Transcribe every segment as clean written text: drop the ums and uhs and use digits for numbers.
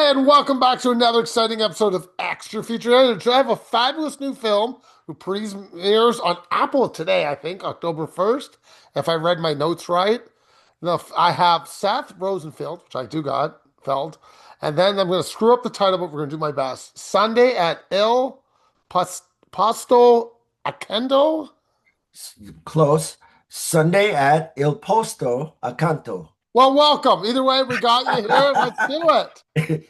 And welcome back to another exciting episode of Extra Feature Editor. I have a fabulous new film who premieres on Apple today, I think, October 1st, if I read my notes right. Now, I have Seth Rosenfeld, which I do got, Feld, and then I'm going to screw up the title, but we're going to do my best. Sunday at Posto Accanto. Close. Sunday at Il Posto Accanto. Well, welcome. Either way, we got you here. Let's do it.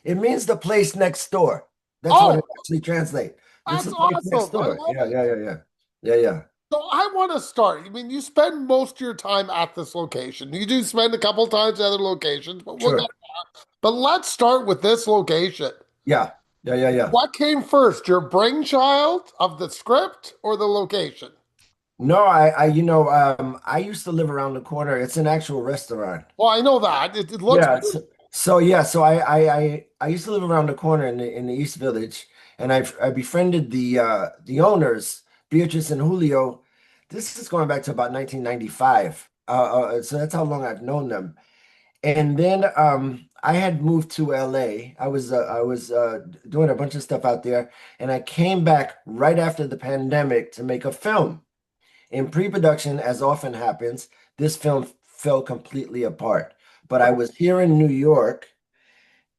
It means the place next door. That's what Oh, it actually translates. It's that's the place next awesome. I door. love Yeah, it. yeah, yeah, yeah. Yeah, yeah. So I want to start. I mean, you spend most of your time at this location. You do spend a couple times at other locations, but we'll get. Sure. But let's start with this location. Yeah. Yeah, yeah, yeah. What came first, your brainchild of the script or the location? No, I used to live around the corner. It's an actual restaurant. Well, I know that it looks. Yeah. So I used to live around the corner in the East Village, and I befriended the owners, Beatrice and Julio. This is going back to about 1995. So that's how long I've known them. And then I had moved to LA. I was doing a bunch of stuff out there, and I came back right after the pandemic to make a film. In pre-production, as often happens, this film fell completely apart. But I was here in New York,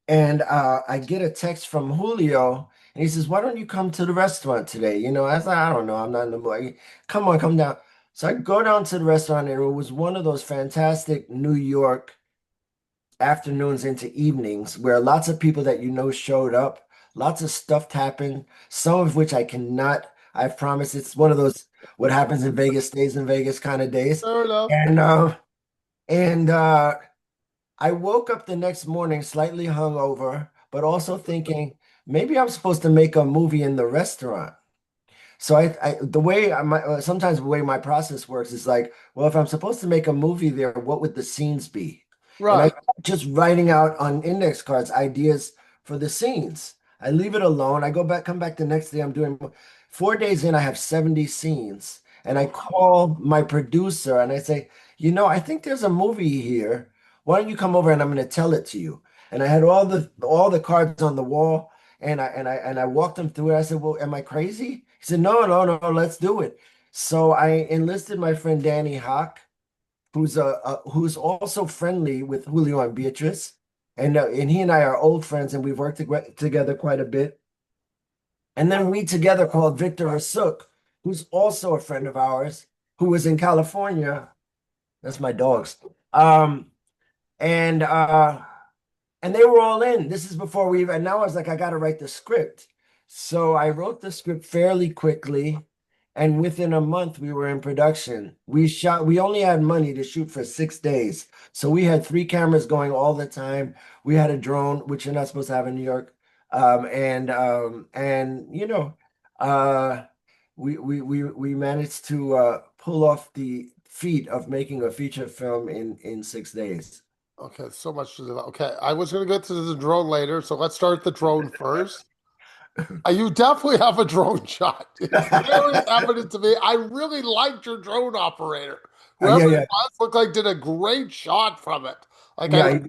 and I get a text from Julio, and he says, "Why don't you come to the restaurant today?" I was like, "I don't know, I'm not in the mood." Come on, come down. So I go down to the restaurant, and it was one of those fantastic New York afternoons into evenings where lots of people that showed up, lots of stuff happened, some of which I cannot, I've promised it's one of those what happens in Vegas stays in Vegas kind of days. Fair enough. And I woke up the next morning slightly hungover, but also thinking maybe I'm supposed to make a movie in the restaurant. So the way sometimes the way my process works is like, well, if I'm supposed to make a movie there, what would the scenes be? And I Right. just writing out on index cards ideas for the scenes. I leave it alone. I go back, come back the next day. I'm doing 4 days in, I have 70 scenes. And I call my producer and I say, I think there's a movie here. Why don't you come over and I'm going to tell it to you? And I had all the cards on the wall, and I walked him through it. I said, "Well, am I crazy?" He said, "No, no, no, let's do it." So I enlisted my friend Danny Hawk, who's also friendly with Julio and Beatrice, and he and I are old friends, and we've worked together quite a bit. And then we together called Victor Asuk, who's also a friend of ours, who was in California. That's my dogs. Um, and uh, and they were all in. This is before and now I was like, I got to write the script. So I wrote the script fairly quickly. And within a month, we were in production. We only had money to shoot for 6 days. So we had three cameras going all the time. We had a drone, which you're not supposed to have in New York. And uh, we managed to pull off the feat of making a feature film in 6 days. Okay, so much to do. Okay, I was going to get to the drone later, so let's start the drone first. You definitely have a drone shot. It's very evident to me. I really liked your drone operator. Yeah, Whoever it yeah, was looked like did a great shot from it. Like yeah.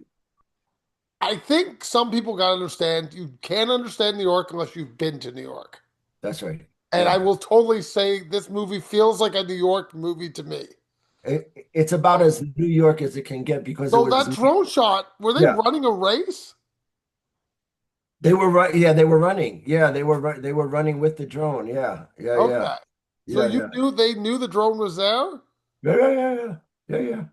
I think some people got to understand you can't understand New York unless you've been to New York. That's right. And I Yeah. will totally say this movie feels like a New York movie to me. It's about as New York as it can get because it So was that drone shot, were they yeah. running a race? They were right. Yeah, they were running. Yeah, they were running with the drone. Yeah, yeah, yeah, Okay. So yeah, you yeah, knew they knew the drone was there? yeah, yeah, yeah, yeah, yeah, yeah.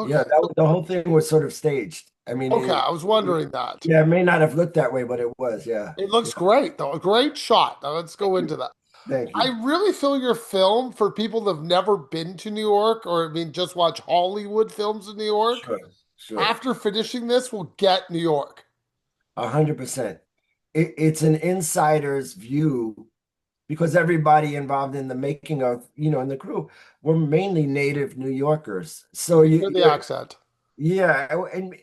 Yeah, Okay. the whole thing was sort of staged. I mean, Okay, I was wondering that. yeah, it may not have looked that way, but it was. Yeah, It yeah. looks great, though. A great shot. Now let's go Thank you. into that. Thank I you. really feel your film for people that have never been to New York or I mean just watch Hollywood films in New York. Sure, sure. After finishing this, will get New York. 100%. It's an insider's view because everybody involved in the making of, in the crew were mainly native New Yorkers. So Hear the accent. yeah, and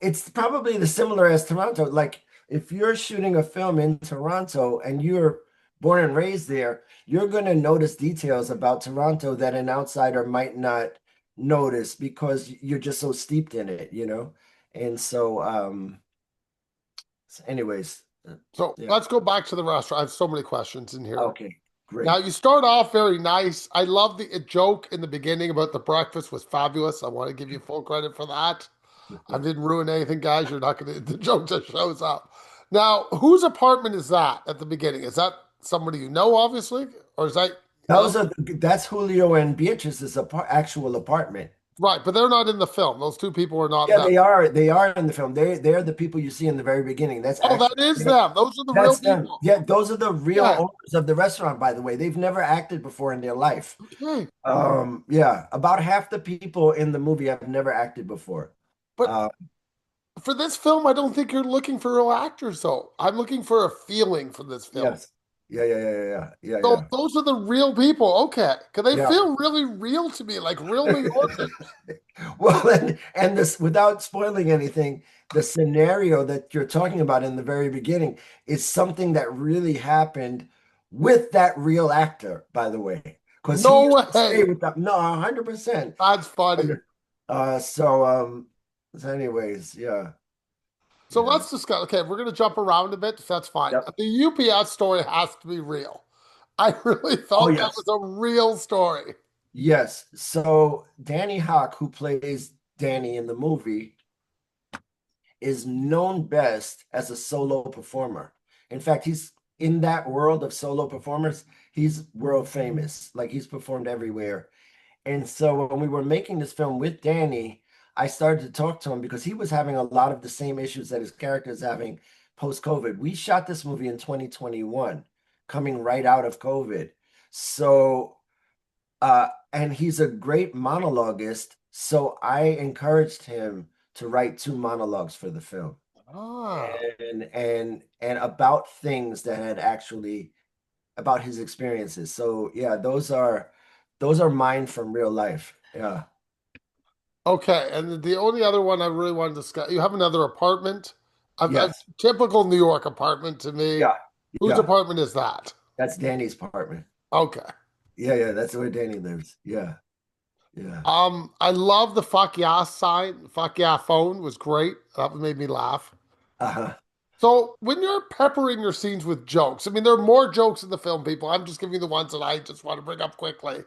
it's probably the similar as Toronto. Like if you're shooting a film in Toronto and you're born and raised there, you're going to notice details about Toronto that an outsider might not notice because you're just so steeped in it. And so Anyways, So yeah. let's go back to the restaurant. I have so many questions in here. Okay, Now great. you start off very nice. I love the joke in the beginning about the breakfast was fabulous. I want to give you full credit for that. I didn't ruin anything, guys. You're not gonna the joke just shows up. Now, whose apartment is that at the beginning? Is that somebody you know, obviously? Or is that Those are that's Julio and Beatrice's actual apartment. right, but they're not in the film. Those two people are not Yeah, them. they are in the film. They're the people you see in the very beginning. That's Oh, that actually is them. Those are the real that's them. people. Yeah, those are the real Yeah. owners of the restaurant, by the way. They've never acted before in their life. Okay. Yeah, about half the people in the movie have never acted before. But Uh, for this film, I don't think you're looking for real actors, though. I'm looking for a feeling from this film. yes. Yeah, So yeah. those are the real people. Okay. Because they Yeah. feel really real to me, like real New Yorkers. Well, and this, without spoiling anything, the scenario that you're talking about in the very beginning is something that really happened with that real actor, by the way, because he No used to stay way. with them. No, 100%. That's funny. So anyways, yeah, So yeah. let's discuss. Okay, we're going to jump around a bit. So that's fine. Yep. The UPS story has to be real. I really Oh, thought that yes. was a real story. Yes. So Danny Hawk, who plays Danny in the movie, is known best as a solo performer. In fact, he's in that world of solo performers, he's world famous. Like he's performed everywhere. And so when we were making this film with Danny, I started to talk to him because he was having a lot of the same issues that his character is having post-COVID. We shot this movie in 2021, coming right out of COVID. So and he's a great monologuist. So I encouraged him to write two monologues for the film Ah, and about things that had actually about his experiences. So yeah, those are mine from real life. Yeah. okay. And the only other one I really wanted to discuss, you have another apartment, a Yes. typical New York apartment to me. Yeah. Whose Yeah. apartment is that? That's Danny's apartment. Okay. Yeah. That's where Danny lives. Yeah. Yeah. I love the fuck yeah sign. Fuck yeah phone was great. That made me laugh. Uh-huh. So when you're peppering your scenes with jokes, I mean, there are more jokes in the film, people. I'm just giving you the ones that I just want to bring up quickly.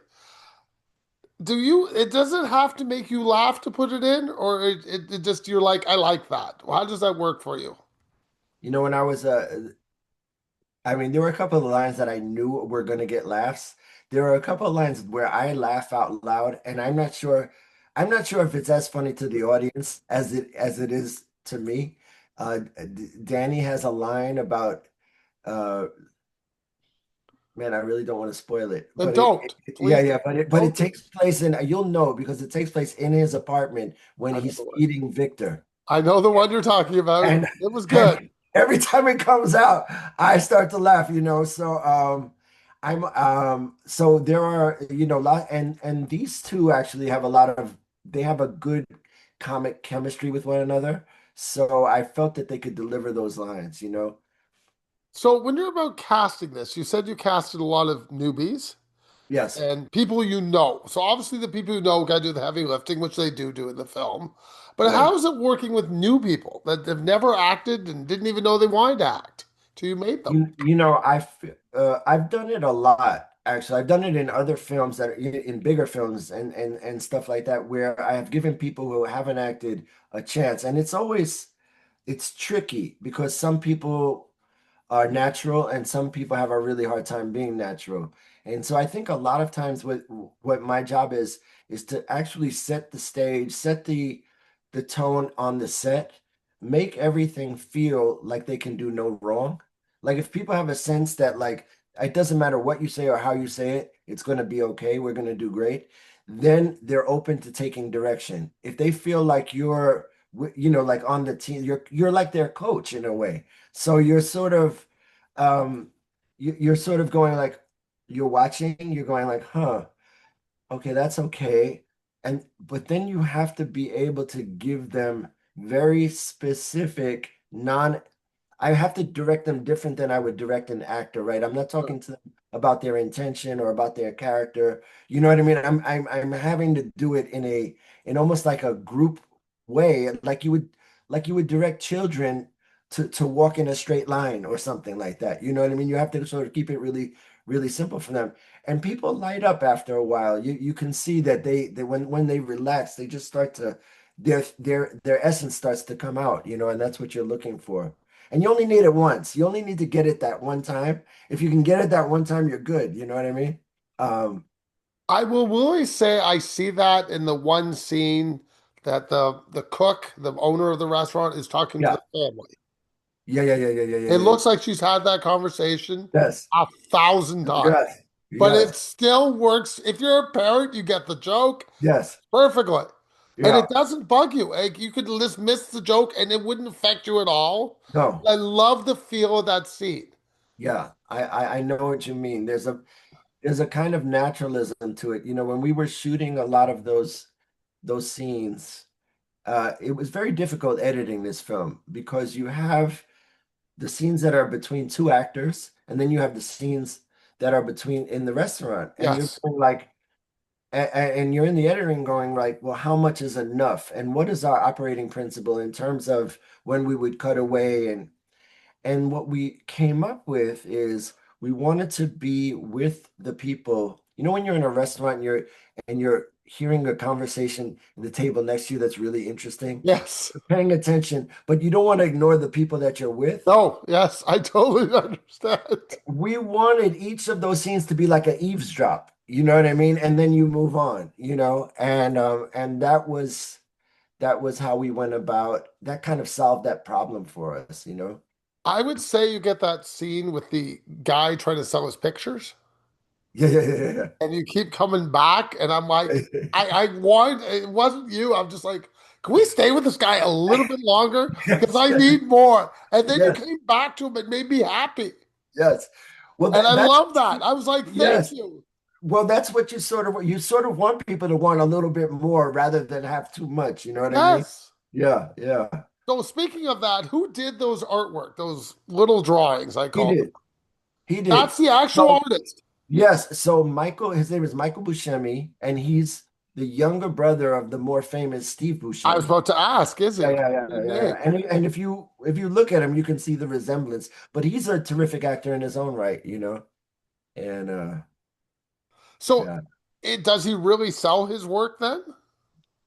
It doesn't have to make you laugh to put it in, or it just, you're like, I like that. How does that work for you? You know, when I was I mean, there were a couple of lines that I knew were going to get laughs. There were a couple of lines where I laugh out loud, and I'm not sure if it's as funny to the audience as it is to me. Danny has a line about, uh, man, I really don't want to spoil it, Then but don't. yeah, Please yeah, but it don't. takes place in, you'll know because it takes place in his apartment when I know he's the one. feeding Victor. I know the one you're talking about. And It was good. and every time it comes out, I start to laugh, you know. So I'm so there are, you know, lot and these two actually have a lot of they have a good comic chemistry with one another. So I felt that they could deliver those lines, you know. So when you're about casting this, you said you casted a lot of newbies Yes. and people you know. So obviously the people you know got to do the heavy lifting, which they do in the film. But Right. how is it working with new people that have never acted and didn't even know they wanted to act till you made them? You know, I've done it a lot actually. I've done it in other films that are in bigger films and stuff like that where I have given people who haven't acted a chance. And it's tricky because some people are natural and some people have a really hard time being natural. And so I think a lot of times what my job is to actually set the stage, set the tone on the set, make everything feel like they can do no wrong. Like if people have a sense that like it doesn't matter what you say or how you say it, it's going to be okay, we're going to do great, then they're open to taking direction. If they feel like you know, like on the team, you're like their coach in a way. So you're sort of you're sort of going like you're watching, you're going like, huh, okay, that's okay. And but then you have to be able to give them very specific non I have to direct them different than I would direct an actor, right? I'm not talking to them about their intention or about their character. You know what I mean? I'm having to do it in almost like a group way, like you would direct children to walk in a straight line or something like that. You know what I mean? You have to sort of keep it really, really simple for them. And people light up after a while. You can see that they when they relax, they just start to their essence starts to come out, you know, and that's what you're looking for. And you only need it once. You only need to get it that one time. If you can get it that one time, you're good. You know what I mean? Um, I will really say I see that in the one scene that the cook, the owner of the restaurant, is talking to yeah. the family. Yeah. It looks like she's had that conversation Yes. 1,000 times, Yes. but it Yes. still works. If you're a parent, you get the joke Yes. perfectly. And Yeah. it doesn't bug you. Like you could just miss the joke and it wouldn't affect you at all. No. I love the feel of that scene. Yeah. I know what you mean. There's a kind of naturalism to it. You know, when we were shooting a lot of those scenes, it was very difficult editing this film because you have the scenes that are between two actors, and then you have the scenes that are between in the restaurant, and you're Yes. going like, and you're in the editing going like, well, how much is enough, and what is our operating principle in terms of when we would cut away, and what we came up with is we wanted to be with the people. You know, when you're in a restaurant and you're hearing a conversation at the table next to you that's really interesting, Yes. you're paying attention, but you don't want to ignore the people that you're with. No, yes, I totally understand. We wanted each of those scenes to be like an eavesdrop, you know what I mean? And then you move on, you know, and that was how we went about that kind of solved that problem for us, you know? I would say you get that scene with the guy trying to sell his pictures, Yeah. and you keep coming back, and I'm like, Yeah. I want it wasn't you. I'm just like, can we stay with this guy a little bit longer? Because Yes, I yes, need more. And then you yes, came back to him and made me happy. yes. Well, And I that's love that. I was like, thank yes. you. Well, that's what you sort of want people to want a little bit more rather than have too much. You know what I mean? Yes. Yeah, yeah. So speaking of that, who did those artwork, those little drawings, I He call them? did. He did. That's the actual So artist. yes. So Michael, his name is Michael Buscemi, and he's the younger brother of the more famous Steve I was Buscemi. about to ask, is Yeah, he? yeah, yeah, Same yeah, yeah. name. And if you look at him, you can see the resemblance. But he's a terrific actor in his own right, you know. And So yeah. does he really sell his work then?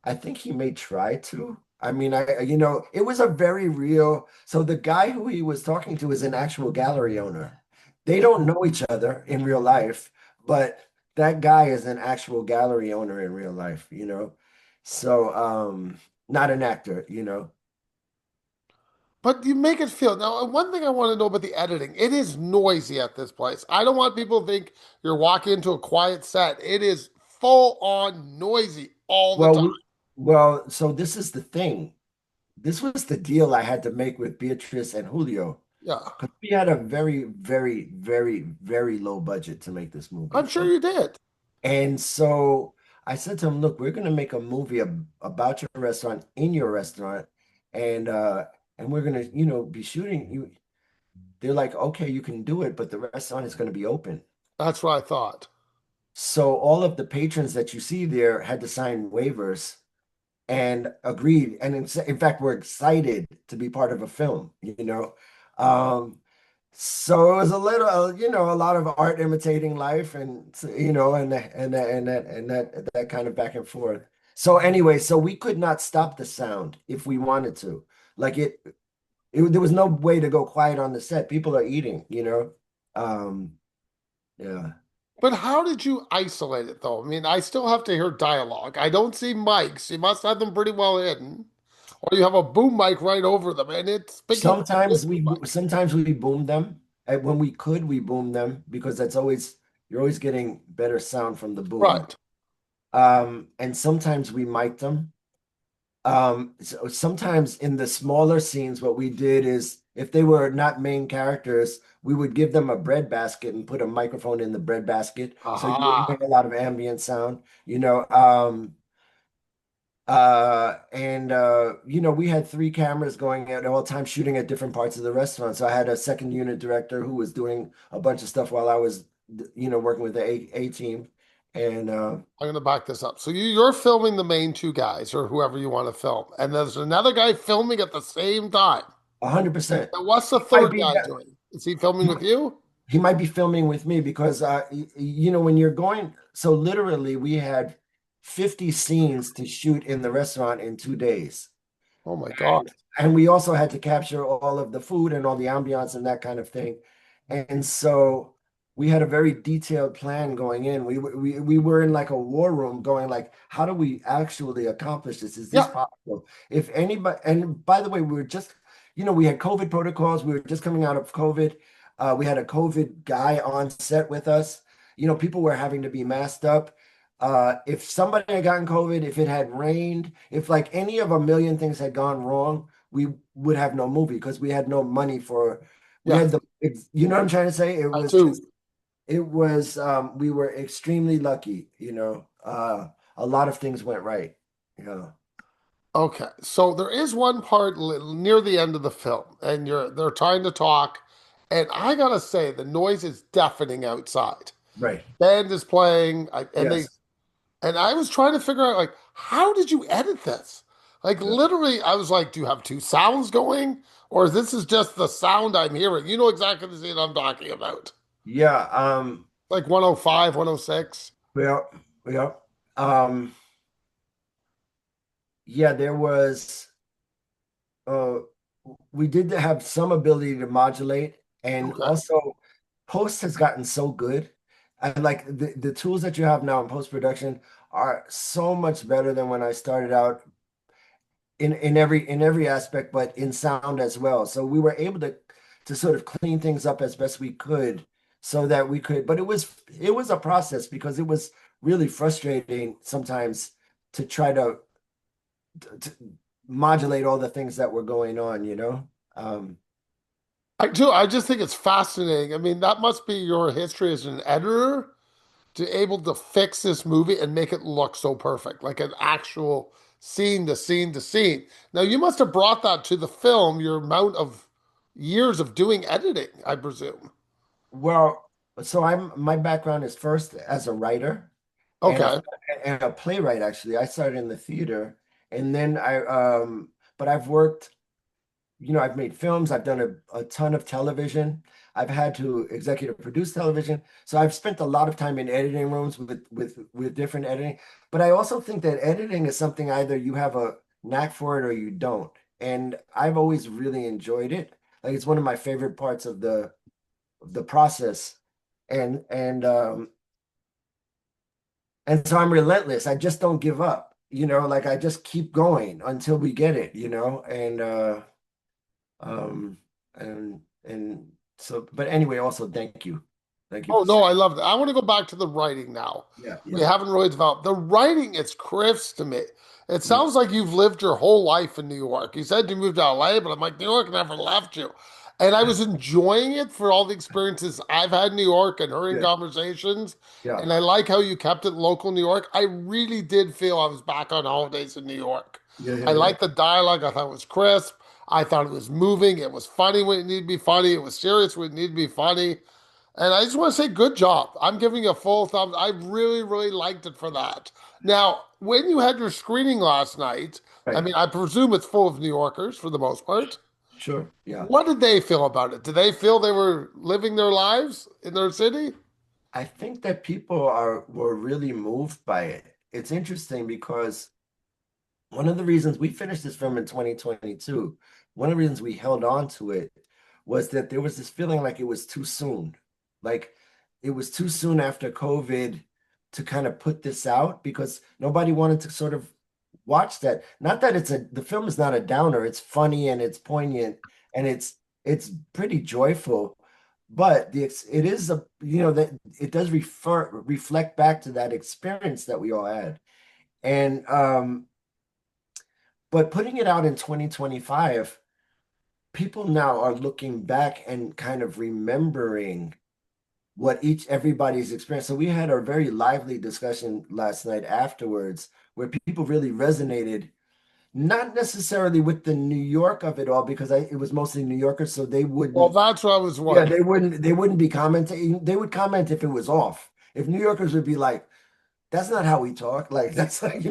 I think he may try to. I mean, it was a very real. So the guy who he was talking to is an actual gallery owner. They don't know each other in real life, but that guy is an actual gallery owner in real life, you know. So, not an actor, you know. But you make it feel. Now, one thing I want to know about the editing, it is noisy at this place. I don't want people to think you're walking into a quiet set. It is full on noisy all the Well, time. so this is the thing. This was the deal I had to make with Beatrice and Julio Yeah, because we had a very, very, very, very low budget to make this I'm movie. sure you did. And so I said to him, look, we're gonna make a movie about your restaurant in your restaurant, and we're gonna, be shooting you. They're like, okay, you can do it, but the restaurant is gonna be open. That's what I thought. So all of the patrons that you see there had to sign waivers and agreed. And in fact, we're excited to be part of a film, you know. Um, So it was a little, a lot of art imitating life, and and that kind of back and forth. So anyway, so we could not stop the sound if we wanted to. Like there was no way to go quiet on the set. People are eating, you know. Yeah. But how did you isolate it though? I mean, I still have to hear dialogue. I don't see mics. You must have them pretty well hidden. Or you have a boom mic right over them and it's picking up the Sometimes boom mic. sometimes we boom them. And when we could, we boom them because you're always getting better sound from the boom. Right. And sometimes we mic them. So sometimes in the smaller scenes, what we did is if they were not main characters, we would give them a bread basket and put a microphone in the bread basket. So you would hear Aha. a lot of ambient sound, you know. And we had three cameras going at all times shooting at different parts of the restaurant. So I had a second unit director who was doing a bunch of stuff while I was, working with the A team. And I'm going to back this up. So you're filming the main two guys or whoever you want to film, and there's another guy filming at the same time. 100%. And what's the He might third be guy doing? Is he filming with you? he might be filming with me because when you're going, so literally we had 50 scenes to shoot in the restaurant in 2 days. Oh my God. And we also had to capture all of the food and all the ambiance and that kind of thing. And so we had a very detailed plan going in. We were in like a war room going like, how do we actually accomplish this? Is this Yeah, possible? If anybody, and by the way, we were just, we had COVID protocols. We were just coming out of COVID. We had a COVID guy on set with us. People were having to be masked up. If somebody had gotten COVID, if it had rained, if like any of a million things had gone wrong, we would have no movie because we had no money we yeah, had you know what I'm trying to say? It I was do. just, we were extremely lucky, a lot of things went right. Yeah, Okay, so there is one part near the end of the film, and they're trying to talk, and I gotta say the noise is deafening outside. right. Band is playing, Yes. and I was trying to figure out like how did you edit this? Like Yeah. literally, I was like, do you have two sounds going, or this is just the sound I'm hearing? You know exactly the scene I'm talking about, Yeah, like 105, 106. well, yeah. Um, yeah, there was uh we did have some ability to modulate, and Okay. also post has gotten so good. And like the tools that you have now in post production are so much better than when I started out in every aspect, but in sound as well. So we were able to sort of clean things up as best we could so that we could, but it was a process because it was really frustrating sometimes to try to modulate all the things that were going on. I do. I just think it's fascinating. I mean, that must be your history as an editor to able to fix this movie and make it look so perfect, like an actual scene to scene to scene. Now, you must have brought that to the film, your amount of years of doing editing, I presume. Well, so my background is first as a writer and Okay. a playwright actually. I started in the theater and then but I've worked, I've made films, I've done a ton of television. I've had to executive produce television. So I've spent a lot of time in editing rooms with different editing. But I also think that editing is something either you have a knack for it or you don't. And I've always really enjoyed it. Like it's one of my favorite parts of the process. And so I'm relentless. I just don't give up. Like I just keep going until we get it, um, and so, but anyway, also thank you. Thank you Oh for no, saying. I love that. I want to go back to the writing now. Yeah, We yeah. haven't really developed the writing. It's crisp to me. It Mm, sounds like you've lived your whole life in New York. You said you moved to LA, but I'm like, New York never left you. And I was enjoying it for all the experiences I've had in New York and hearing yeah, conversations. yeah, And I like how you kept it local New York. I really did feel I was back on holidays in New York. yeah, I yeah, yeah, liked the dialogue. I thought it was crisp. I thought it was moving. It was funny when it needed to be funny. It was serious when it needed to be funny. And I just want to say, good job. I'm giving you a full thumbs. I really, really liked it for that. Now, when you had your screening last night, I right. mean, I presume it's full of New Yorkers for the most part. Sure. Yeah. What did they feel about it? Did they feel they were living their lives in their city? I think that people were really moved by it. It's interesting because one of the reasons we finished this film in 2022, one of the reasons we held on to it was that there was this feeling like it was too soon. Like it was too soon after COVID to kind of put this out because nobody wanted to sort of watch that. Not that the film is not a downer, it's funny and it's poignant and it's pretty joyful, but it is that it does reflect back to that experience that we all had. And but putting it out in 2025, people now are looking back and kind of remembering what everybody's experienced. So we had a very lively discussion last night afterwards where people really resonated, not necessarily with the New York of it all, because it was mostly New Yorkers, so they Well, wouldn't, that's what I was yeah, wondering. they wouldn't be commenting. They would comment if it was off. If New Yorkers would be like, that's not how we talk. Like that's like,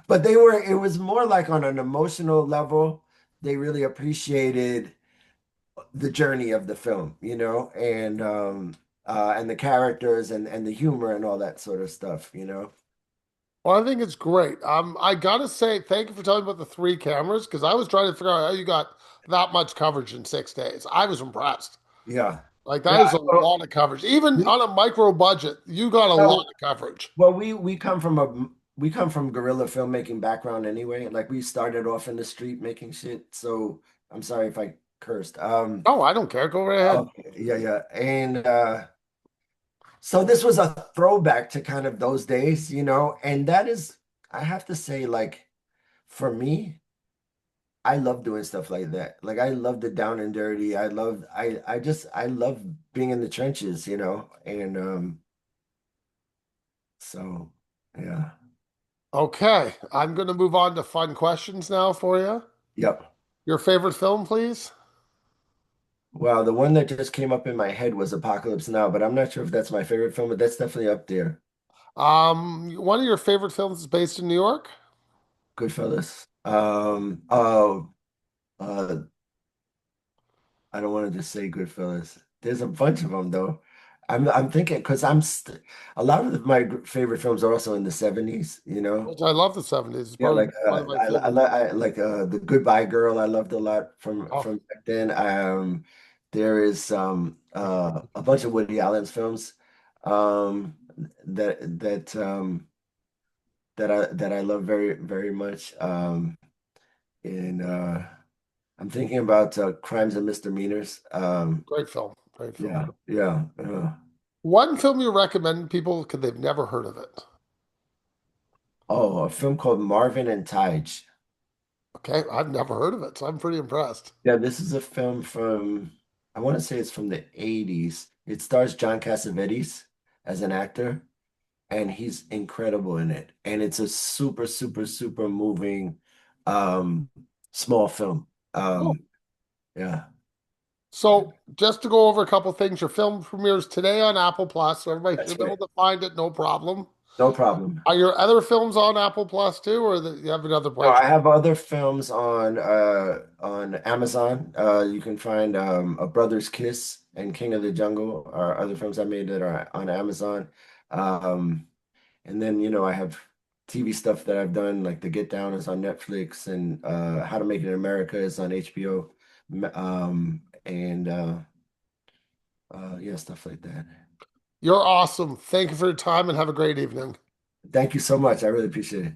but it was more like on an emotional level. They really appreciated. the journey of the film, and the characters and the humor and all that sort of stuff. Well, I think it's great. I gotta say, thank you for telling me about the three cameras because I was trying to figure out how you got that much coverage in 6 days. I was impressed. Yeah. Like Yeah. that is a Well, lot of coverage. Even we, on a micro budget, you got a lot well, of coverage. we come from guerrilla filmmaking background anyway. Like we started off in the street making shit. So I'm sorry if I cursed. Oh, I don't care. Go right ahead. Okay, yeah, yeah. And so this was a throwback to kind of those days. And that is, I have to say, like, for me, I love doing stuff like that. Like I love the down and dirty. I love being in the trenches. And so yeah. Okay, I'm gonna move on to fun questions now for you. Yep. Your favorite film, please? Well, the one that just came up in my head was Apocalypse Now, but I'm not sure if that's my favorite film, but that's definitely up there. One of your favorite films is based in New York? Goodfellas. Oh, uh, I don't want to just say Goodfellas. There's a bunch of them though. I'm thinking because a lot of my favorite films are also in the 70s. Which I love the 70s. It's Yeah, probably like one of my favorite. I like The Goodbye Girl. I loved a lot from Oh, from back then. There is a bunch of Woody Allen's films um that that I love very very much. And I'm thinking about Crimes and Misdemeanors. great film. Great film. Yeah, yeah. One film you recommend people because they've never heard of it. Oh, a film called Marvin and Tage. Okay, I've never heard of it, so I'm pretty impressed. Yeah, this is a film from, I want to say it's from the 80s. It stars John Cassavetes as an actor, and he's incredible in it. And it's a super, super, super moving, um, small film. Oh. Yeah, So just to go over a couple things, your film premieres today on Apple Plus, so everybody that's should be able right. to find it, no problem. No problem. Are your other films on Apple Plus too, or you have another No, place? I have other films on Amazon. You can find A Brother's Kiss and King of the Jungle are other films I made that are on Amazon. Um, and then I have TV stuff that I've done, like The Get Down is on Netflix, and How to Make It in America is on HBO. And yeah, stuff like that. You're awesome. Thank you for your time and have a great evening. Thank you so much. I really appreciate it.